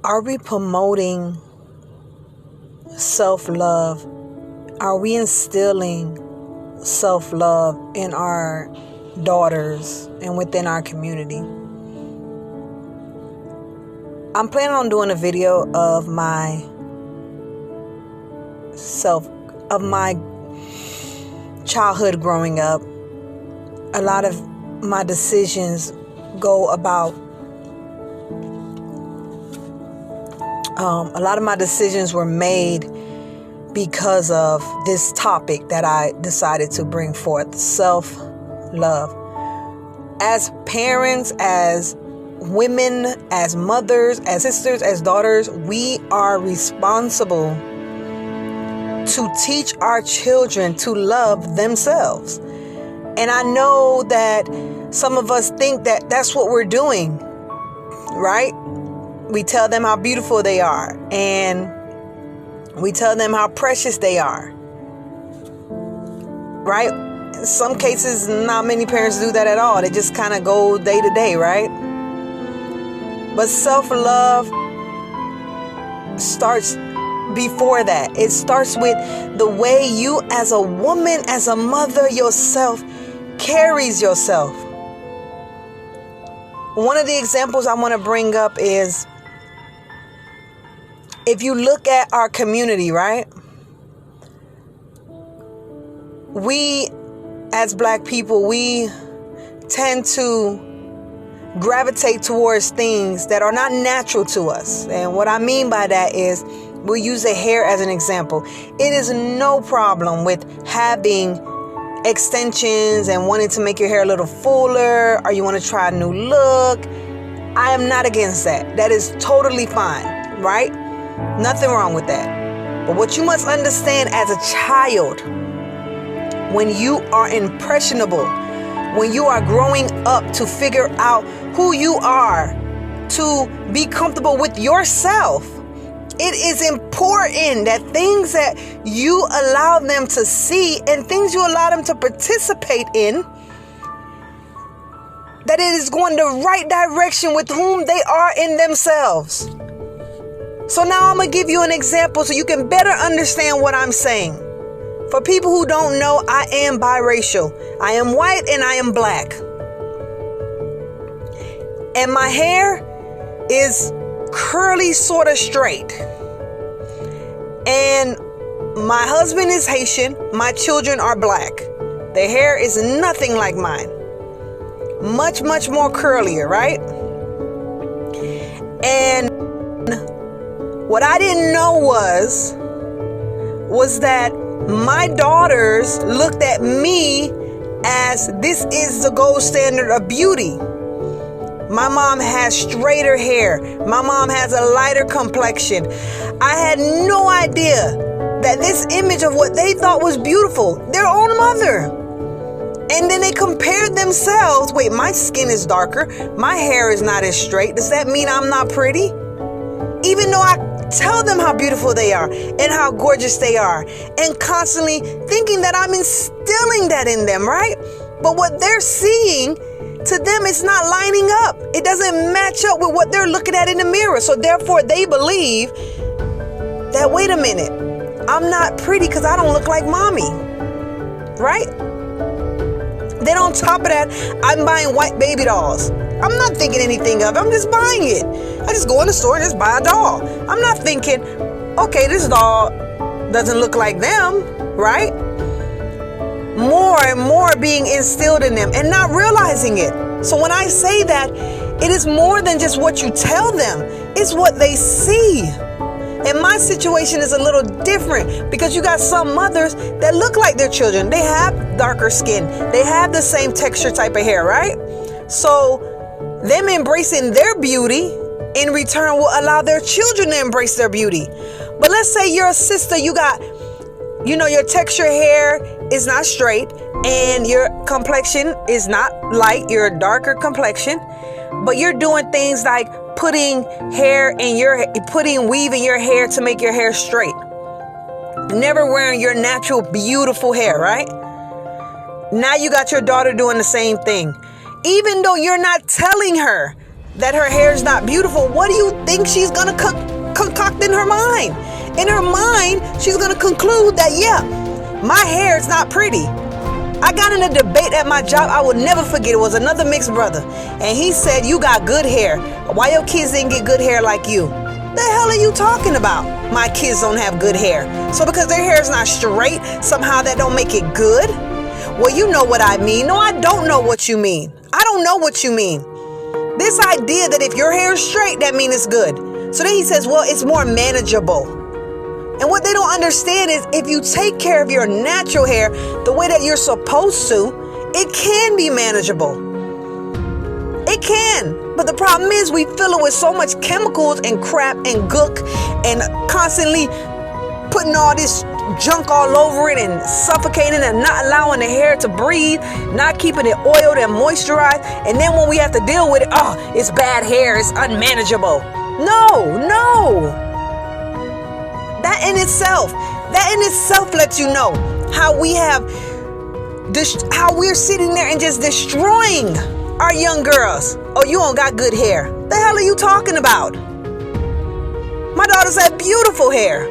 Are we promoting self-love? Are we instilling self-love in our daughters and within our community? I'm planning on doing a video of my childhood growing up. A lot of my decisions go about a lot of my decisions were made because of this topic that I decided to bring forth: self-love. As parents, as women, as mothers, as sisters, as daughters, we are responsible to teach our children to love themselves. And I know that some of us think that that's what we're doing, right? We tell them how beautiful they are, and we tell them how precious they are, right? In some cases, not many parents do that at all. They just kind of go day to day, right? But self-love starts before that. It starts with the way you, as a woman, as a mother yourself, carries yourself. One of the examples I want to bring up is, if you look at our community, right? We, as Black people, we tend to gravitate towards things that are not natural to us. And what I mean by that is, we'll use the hair as an example. It is no problem with having extensions and wanting to make your hair a little fuller, or you want to try a new look. I am not against that. That is totally fine, right? Nothing wrong with that. But what you must understand as a child, when you are impressionable, when you are growing up to figure out who you are, to be comfortable with yourself, it is important that things that you allow them to see and things you allow them to participate in, that it is going the right direction with whom they are in themselves. So now I'm going to give you an example so you can better understand what I'm saying. For people who don't know, I am biracial. I am white and I am Black. And my hair is curly, sort of straight. And my husband is Haitian. My children are Black. Their hair is nothing like mine. Much, much more curlier, right? And what I didn't know was that my daughters looked at me as this is the gold standard of beauty. My mom has straighter hair. My mom has a lighter complexion. I had no idea that this image of what they thought was beautiful, their own mother. And then they compared themselves. Wait, my skin is darker. My hair is not as straight. Does that mean I'm not pretty? Even though I tell them how beautiful they are and how gorgeous they are, and constantly thinking that I'm instilling that in them, right? But what they're seeing, to them, it's not lining up. It doesn't match up with what they're looking at in the mirror. So therefore, they believe that, wait a minute, I'm not pretty because I don't look like mommy, right? Then on top of that, I'm buying white baby dolls. I'm not thinking anything of it. I'm just buying it. I just go in the store and just buy a doll. I'm not thinking, okay, this doll doesn't look like them, right? More and more being instilled in them and not realizing it. So when I say that, it is more than just what you tell them. It's what they see. And my situation is a little different because you got some mothers that look like their children. They have darker skin. They have the same texture type of hair, right? So them embracing their beauty in return will allow their children to embrace their beauty. But let's say you're a sister, you got, your texture hair is not straight and your complexion is not light, you're a darker complexion, but you're doing things like putting weave in your hair to make your hair straight. Never wearing your natural, beautiful hair, right? Now you got your daughter doing the same thing. Even though you're not telling her that her hair is not beautiful, what do you think she's going to concoct in her mind? In her mind, she's going to conclude that, yeah, my hair is not pretty. I got in a debate at my job. I will never forget. It was another mixed brother. And he said, you got good hair. Why your kids didn't get good hair like you? The hell are you talking about? My kids don't have good hair. So because their hair is not straight, somehow that don't make it good? Well, you know what I mean. No, I don't know what you mean. I don't know what you mean. This idea that if your hair is straight, that means it's good. So then he says, well, it's more manageable. And what they don't understand is if you take care of your natural hair the way that you're supposed to, it can be manageable. It can. But the problem is we fill it with so much chemicals and crap and gook and constantly putting all this junk all over it and suffocating and not allowing the hair to breathe, not keeping it oiled and moisturized. And then when we have to deal with it, oh, it's bad hair, it's unmanageable. No. That in itself lets you know how we're sitting there and just destroying our young girls. Oh, you don't got good hair. The hell are you talking about? My daughters have beautiful hair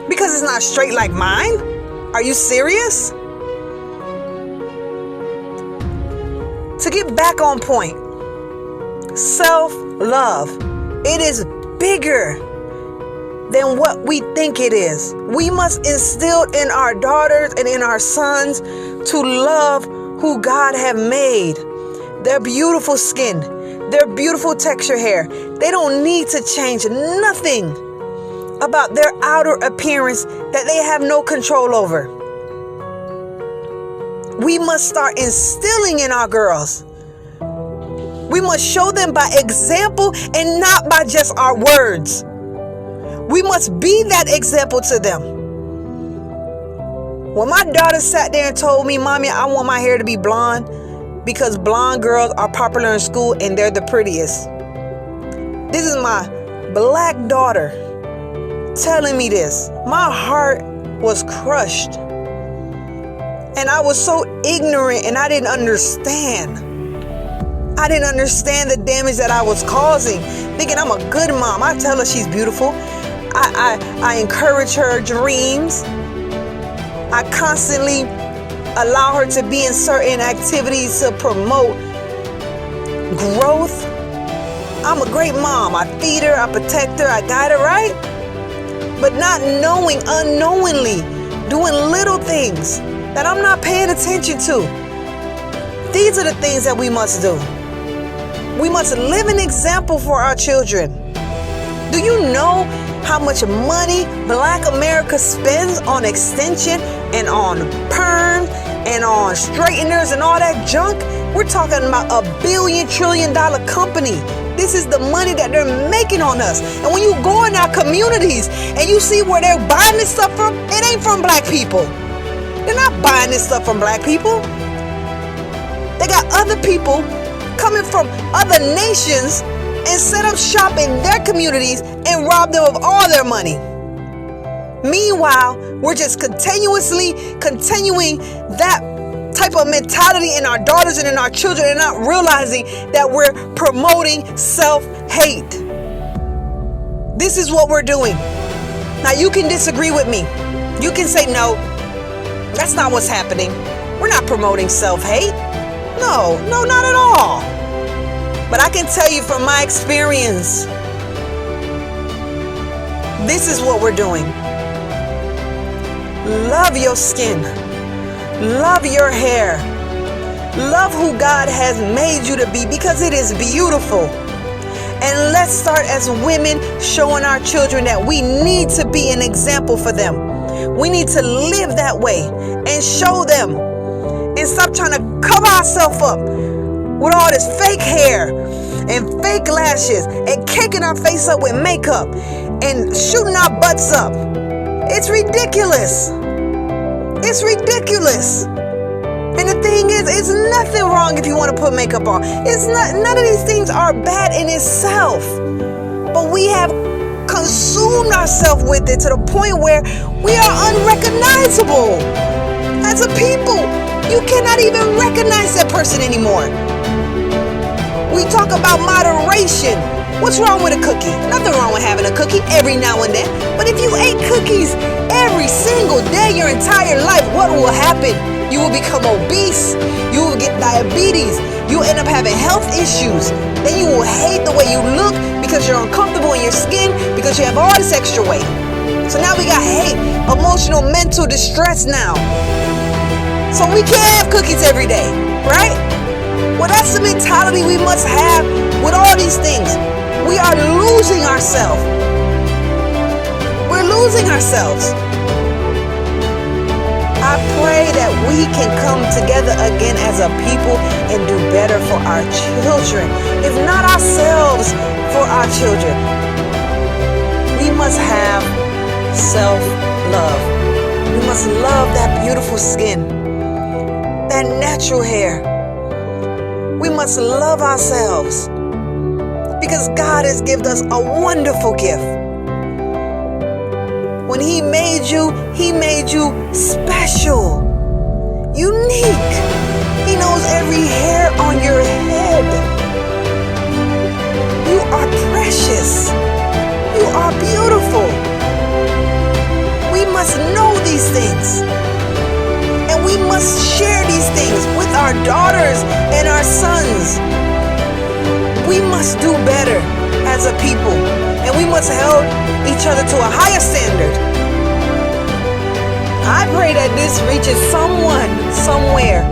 because it's not straight like mine. Are you serious? To get back on point, self-love, it is bigger than what we think it is. We must instill in our daughters and in our sons to love who God have made. Their beautiful skin, their beautiful texture hair. They don't need to change nothing about their outer appearance that they have no control over. We must start instilling in our girls. We must show them by example and not by just our words. We must be that example to them. When my daughter sat there and told me, Mommy, I want my hair to be blonde because blonde girls are popular in school and they're the prettiest. This is my black daughter telling me this. My heart was crushed. And I was so ignorant and I didn't understand. I didn't understand the damage that I was causing, thinking I'm a good mom. I tell her she's beautiful. I encourage her dreams. I constantly allow her to be in certain activities to promote growth. I'm a great mom. I feed her, I protect her, I guide her, right? But not knowing, unknowingly, doing little things that I'm not paying attention to. These are the things that we must do. We must live an example for our children. Do you know how much money Black America spends on extension and on perm and on straighteners and all that junk? We're talking about $1 billion, trillion company. This is the money that they're making on us. And when you go in our communities and you see where they're buying this stuff from, it ain't from Black people. They're not buying this stuff from Black people. They got other people coming from other nations and set up shop in their communities and rob them of all their money. Meanwhile, we're just continuing that type of mentality in our daughters and in our children and not realizing that we're promoting self-hate. This is what we're doing. Now, you can disagree with me. You can say, no, that's not what's happening. We're not promoting self-hate. No, not at all. But I can tell you from my experience, this is what we're doing. Love your skin. Love your hair. Love who God has made you to be because it is beautiful. And let's start as women showing our children that we need to be an example for them. We need to live that way and show them and stop trying to cover ourselves up with all this fake hair and fake lashes and caking our face up with makeup and shooting our butts up. It's ridiculous. It's ridiculous. And the thing is, it's nothing wrong if you want to put makeup on. It's not. None of these things are bad in itself. But we have consumed ourselves with it to the point where we are unrecognizable. As a people, you cannot even recognize that person anymore. We talk talk about moderation. What's wrong with a cookie? Nothing wrong with having a cookie every now and then. But if you ate cookies every single day your entire life, what will happen? You will become obese. You will get diabetes. You will end up having health issues. Then you will hate the way you look because you're uncomfortable in your skin because you have all this extra weight. So now we got hate, emotional, mental distress now. So we can't have cookies every day, right? Well, that's the mentality we must have with all these things. We are losing ourselves. We're losing ourselves. I pray that we can come together again as a people and do better for our children. If not ourselves, for our children. We must have self-love. We must love that beautiful skin, that natural hair. We must love ourselves because God has given us a wonderful gift. When He made you special, unique. He knows every hair on your head. You are precious. You are beautiful. We must know these things. And we must share these things with our daughters and our sons. We must do better as a people. And we must hold each other to a higher standard. I pray that this reaches someone, somewhere,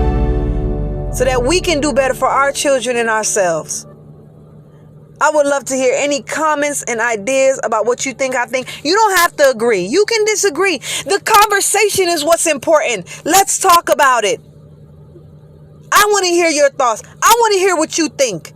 so that we can do better for our children and ourselves. I would love to hear any comments and ideas about what you think I think. You don't have to agree. You can disagree. The conversation is what's important. Let's talk about it. I want to hear your thoughts. I want to hear what you think.